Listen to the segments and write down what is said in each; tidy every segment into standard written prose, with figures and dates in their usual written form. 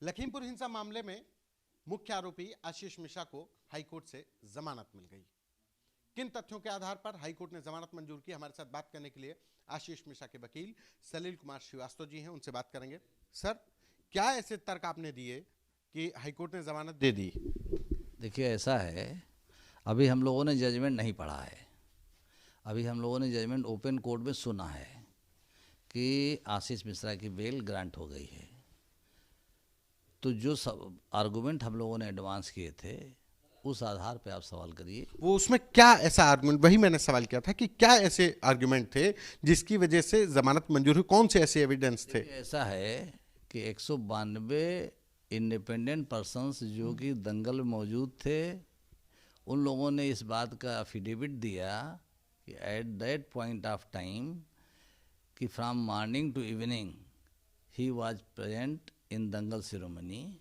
लखीमपुर हिंसा मामले में मुख्य आरोपी आशीष मिश्रा को हाईकोर्ट से जमानत मिल गई। किन तथ्यों के आधार पर हाईकोर्ट ने जमानत मंजूर की, हमारे साथ बात करने के लिए आशीष मिश्रा के वकील सलील कुमार श्रीवास्तव जी हैं, उनसे बात करेंगे। सर, क्या ऐसे तर्क आपने दिए कि हाईकोर्ट ने जमानत दे दी? देखिए, ऐसा है, अभी हम लोगों ने जजमेंट नहीं पढ़ा है। अभी हम लोगों ने जजमेंट ओपन कोर्ट में सुना है कि आशीष मिश्रा की बेल ग्रांट हो गई है। तो जो सब आर्गूमेंट हम लोगों ने एडवांस किए थे उस आधार पे आप सवाल करिए। वो उसमें क्या ऐसा आर्गुमेंट, वही मैंने सवाल किया था कि क्या ऐसे आर्गुमेंट थे जिसकी वजह से जमानत मंजूर हुई, कौन से ऐसे एविडेंस थे? ऐसा है कि 192 इंडिपेंडेंट पर्सन्स जो कि दंगल में मौजूद थे, उन लोगों ने इस बात का एफिडेविट दिया कि at that point of time कि from morning to evening he was present in dangal ceremony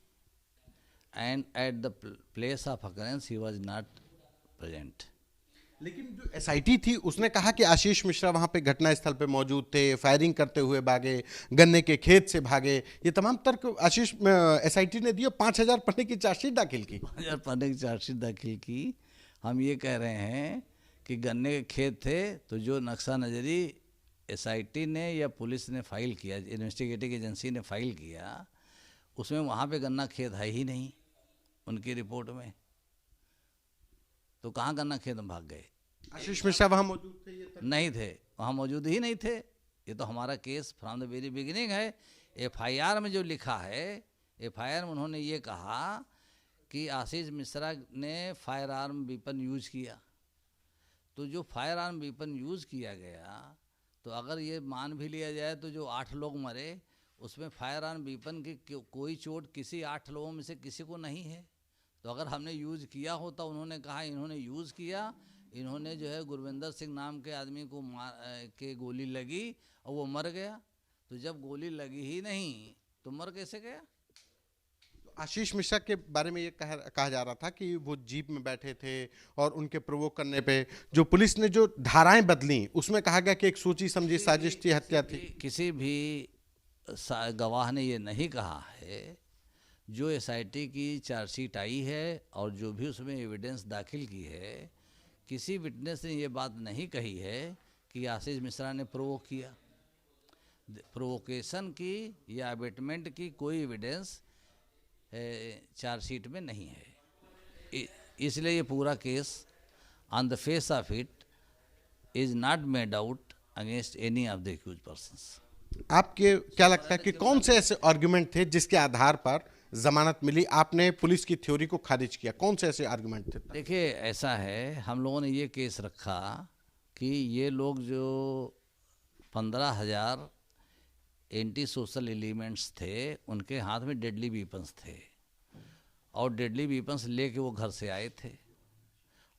and at the place of occurrence he was not present. लेकिन जो एसआईटी थी उसने कहा कि आशीष मिश्रा वहां पे घटना स्थल पे मौजूद थे, फायरिंग करते हुए भागे, गन्ने के खेत से भागे। ये तमाम तर्क आशीष एसआईटी ने दिए। 5000 पन्ने की चार्जशीट दाखिल की। 5000 पन्ने की चार्जशीट दाखिल की। हम ये कह रहे हैं कि गन्ने के खेत थे, तो जो नक्शा नज़री एसआईटी ने या पुलिस ने फाइल किया, इन्वेस्टिगेटिव एजेंसी ने फाइल किया, उसमें वहाँ पे गन्ना खेत है ही नहीं उनकी रिपोर्ट में। तो कहाँ गन्ना खेत में भाग गए? आशीष मिश्रा वहां मौजूद थे? नहीं थे, वहाँ मौजूद ही नहीं थे। ये तो हमारा case from the very beginning है। एफआईआर में जो लिखा है, एफआईआर में उन्होंने ये कहा कि आशीष मिश्रा ने फायर आर्म वेपन यूज किया। तो जो फायर आर्म वेपन यूज किया गया, तो अगर ये मान भी लिया जाए तो जो 8 लोग मरे उसमें फायर आर्म वेपन की कोई चोट किसी 8 लोगों में से किसी को नहीं है। तो अगर हमने यूज़ किया होता, उन्होंने कहा इन्होंने यूज़ किया, इन्होंने जो है गुरविंदर सिंह नाम के आदमी को के गोली लगी और वो मर गया। तो जब गोली लगी ही नहीं तो मर कैसे गया? आशीष मिश्रा के बारे में ये कहा जा रहा था कि वो जीप में बैठे थे और उनके प्रोवोक करने पे जो पुलिस ने जो धाराएं बदली उसमें कहा गया कि एक सोची समझी साजिश थी, हत्या थी। किसी भी गवाह ने ये नहीं कहा है। जो एसआईटी की चार्जशीट आई है और जो भी उसमें एविडेंस दाखिल की है, किसी विटनेस ने ये बात नहीं कही है कि आशीष मिश्रा ने प्रोवोक किया। प्रोवोकेशन की या अबेटमेंट की कोई एविडेंस चार्जशीट में नहीं है। इसलिए ये पूरा case on the face of it is not made out against any of the accuse persons. आपके क्या लगता है कि कौन से ऐसे आर्गुमेंट थे जिसके आधार पर जमानत मिली? आपने पुलिस की थ्योरी को खारिज किया, कौन से ऐसे आर्गुमेंट थे? देखिए, ऐसा है, हम लोगों ने ये केस रखा कि ये लोग जो 15,000 एंटी सोशल एलिमेंट्स थे, उनके हाथ में डेडली वीपन्स थे और डेडली वीपन्स लेके वो घर से आए थे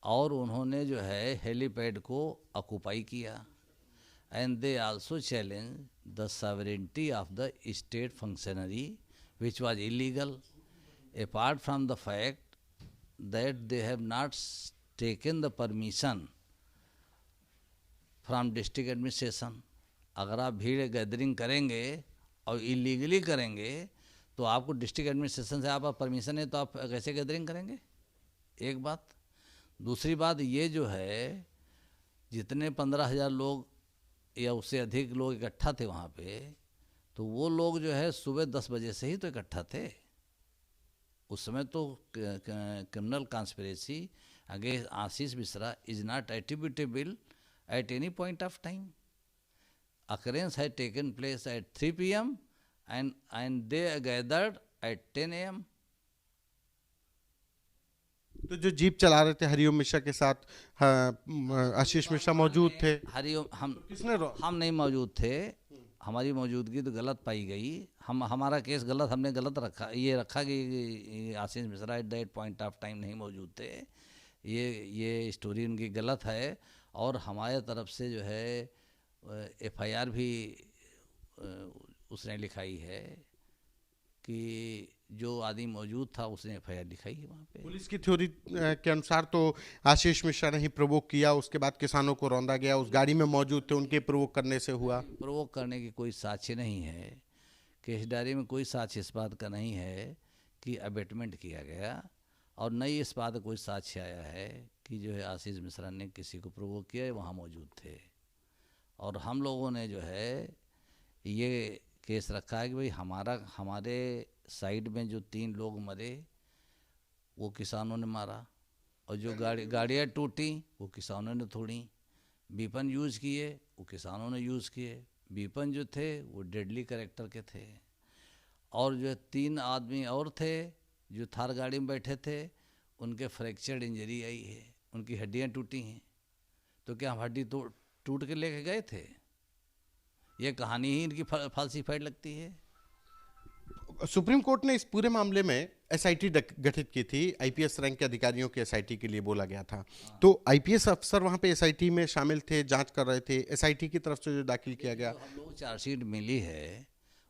और उन्होंने जो है हेलीपैड को ऑक्यूपाई किया। And they also challenge the sovereignty of the state functionary which was illegal, apart from the fact that they have not taken the permission from district administration. अगर आप भीड़ गैदरिंग करेंगे और इलीगली करेंगे तो आपको डिस्ट्रिक्ट एडमिनिस्ट्रेशन से आप परमिशन है तो आप कैसे गैदरिंग करेंगे? एक बात। दूसरी बात, ये जो है जितने 15,000 लोग या उससे अधिक लोग इकट्ठा थे वहाँ पे, तो वो लोग जो है सुबह 10 बजे से ही तो इकट्ठा थे। उस समय तो criminal conspiracy against Ashish Mishra is not attributable at any point of time. Occurrence had taken place at 3 PM and they gathered eight 10 AM। तो जो जीप चला रहे थे हरिओम मिश्रा के साथ, आशीष मिश्रा मौजूद थे? हरिओम किसने हम नहीं मौजूद थे। हमारी मौजूदगी तो गलत पाई गई। हमारा केस गलत, हमने गलत रखा, ये रखा कि Ashish Mishra at that point of time नहीं मौजूद थे। ये स्टोरी उनकी गलत है और हमारे तरफ से जो है एफआईआर भी उसने लिखाई है कि जो आदमी मौजूद था उसने एफआईआर लिखाई है वहाँ पे। पुलिस की थ्योरी के अनुसार तो आशीष मिश्रा ने ही प्रोवोक किया, उसके बाद किसानों को रौंदा गया, उस गाड़ी में मौजूद थे, उनके प्रोवोक करने से हुआ। प्रोवोक करने की कोई साक्ष्य नहीं है केस डायरी में कोई साक्ष्य इस बात का नहीं है कि अबेटमेंट किया गया, और न ही इस बात का कोई साक्ष्य आया है कि जो है आशीष मिश्रा ने किसी को प्रोवोक किया, वहाँ मौजूद थे। और हम लोगों ने जो है ये केस रखा है कि भाई हमारे साइड में जो 3 लोग मरे वो किसानों ने मारा, और जो गाड़ियाँ टूटी वो किसानों ने तोड़ी, वेपन यूज़ किए वो किसानों ने यूज़ किए, वेपन जो थे वो डेडली कैरेक्टर के थे, और जो 3 आदमी और थे जो थार गाड़ी में बैठे थे उनके फ्रैक्चर्ड इंजरी आई है, उनकी हड्डियाँ टूटी हैं। तो क्या हम हड्डी टूट के लेके गए थे? ये कहानी ही इनकी फाल्सीफाइड लगती है। सुप्रीम कोर्ट ने इस पूरे मामले में एसआईटी गठित की थी, आईपीएस रैंक के अधिकारियों के एसआईटी के लिए बोला गया था। तो आईपीएस अफसर वहां पे एसआईटी में शामिल थे, जांच कर रहे थे। एसआईटी की तरफ से जो दाखिल किया गया, हम लोग चार्जशीट मिली है,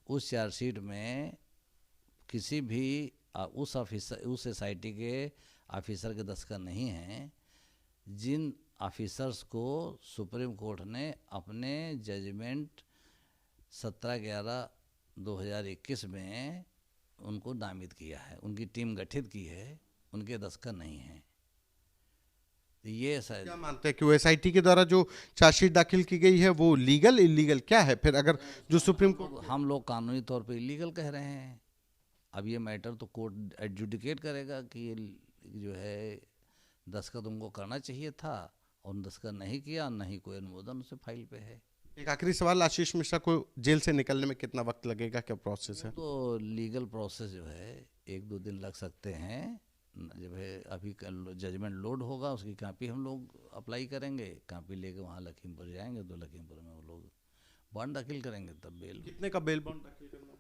उस चार्जशीट में किसी भी उस एसआईटी के ऑफिसर के दस्तखत नहीं हैं, जिन ऑफिसर्स को सुप्रीम कोर्ट ने अपने जजमेंट 17/11/2021 में उनको नामित किया है, उनकी टीम गठित की है, उनके दस्तखत नहीं हैं। ये क्या मानते हैं कि वो एसआईटी के द्वारा जो चार्जशीट दाखिल की गई है वो लीगल इलीगल क्या है? फिर अगर जो सुप्रीम कोर्ट, हम लोग कानूनी तौर पे इलीगल कह रहे हैं। अब ये मैटर तो कोर्ट एडजुडिकेट करेगा कि ये जो है दस्तखत उनको करना चाहिए था, और दस्तखत नहीं किया, नहीं कोई अनुमोदन उसे फाइल पे है। एक आखिरी सवाल, आशीष मिश्रा को जेल से निकलने में कितना वक्त लगेगा, क्या प्रोसेस है? तो लीगल प्रोसेस जो है 1-2 दिन लग सकते हैं। जब है अभी जजमेंट लोड होगा, उसकी कापी हम लोग अप्लाई करेंगे, कापी लेके वहाँ लखीमपुर जाएंगे, तो लखीमपुर में वो लोग बॉन्ड दाखिल करेंगे, तब बेल। कितने का बेल बॉन्ड दाखिल करना है?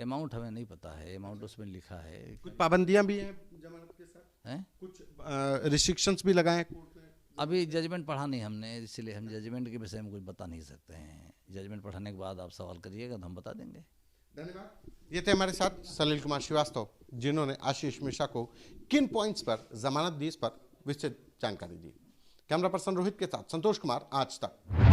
अमाउंट हमें नहीं पता है, अमाउंट उसमें लिखा है। कुछ पाबंदियां भी हैं जमानत के साथ, हैं कुछ रिस्ट्रिक्शंस भी लगाए कोर्ट ने? अभी जजमेंट पढ़ा नहीं हमने, इसलिए हम जजमेंट के विषय में कुछ बता नहीं सकते हैं। जजमेंट पढ़ाने के बाद आप सवाल करिएगा तो हम बता देंगे। धन्यवाद। ये थे हमारे साथ सलील कुमार श्रीवास्तव, जिन्होंने आशीष मिश्रा को किन पॉइंट्स पर जमानत दी, इस पर विस्तृत जानकारी दी। कैमरा पर्सन रोहित के साथ संतोष कुमार, आज तक।